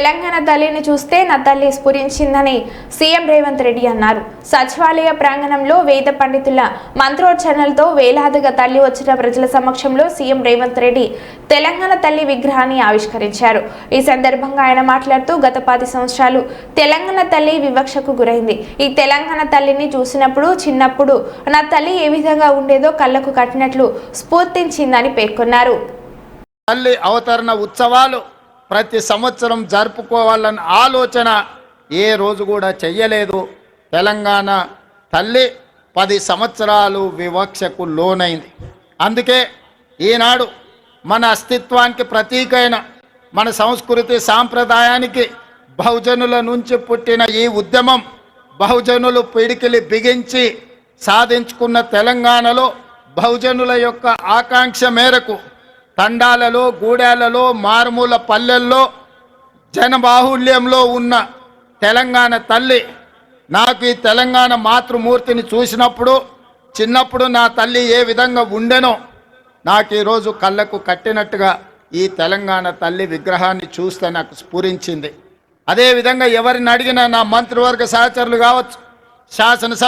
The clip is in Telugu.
తెలంగాణ తల్లిని చూస్తే నా తల్లి స్ఫురించిందని సీఎం రేవంత్ రెడ్డి అన్నారు. సచివాలయ ప్రాంగణంలో వేద పండితుల మంత్రోచ్చరణలతో వేలాదిగా తల్లి వచ్చిన ప్రజల సమక్షంలో సీఎం రేవంత్ రెడ్డి తెలంగాణ తల్లి విగ్రహాన్ని ఆవిష్కరించారు. ఈ సందర్భంగా ఆయన మాట్లాడుతూ గత 10 సంవత్సరాలు తెలంగాణ తల్లి వివక్షకు గురైంది. ఈ తెలంగాణ తల్లిని చూసినప్పుడు చిన్నప్పుడు నా తల్లి ఏ విధంగా ఉండేదో కళ్ళకు కట్టినట్లు స్ఫూర్తించిందని పేర్కొన్నారు. తల్లి అవతరణ ఉత్సవాలు ప్రతి సంవత్సరం జరుపుకోవాలన్న ఆలోచన ఏ రోజు కూడా చెయ్యలేదు. తెలంగాణ తల్లి 10 సంవత్సరాలు వివక్షకు లోనైంది. అందుకే ఈనాడు మన అస్తిత్వానికి ప్రతీకైన మన సంస్కృతి సాంప్రదాయానికి బహుజనుల నుంచి పుట్టిన ఈ ఉద్యమం బహుజనులు పిడికిలి బిగించి సాధించుకున్న తెలంగాణలో బహుజనుల యొక్క ఆకాంక్ష మేరకు తండాలలో గూడాలలో మారుమూల పల్లెల్లో జనబాహుళ్యంలో ఉన్న తెలంగాణ తల్లి నాకు ఈ తెలంగాణ మాతృమూర్తిని చూసినప్పుడు చిన్నప్పుడు నా తల్లి ఏ విధంగా ఉండెనో నాకు ఈరోజు కళ్ళకు కట్టినట్టుగా ఈ తెలంగాణ తల్లి విగ్రహాన్ని చూస్తే నాకు స్ఫురించింది. అదేవిధంగా ఎవరిని అడిగినా నా మంత్రివర్గ సహచరులు కావచ్చు, శాసనసభ్యులు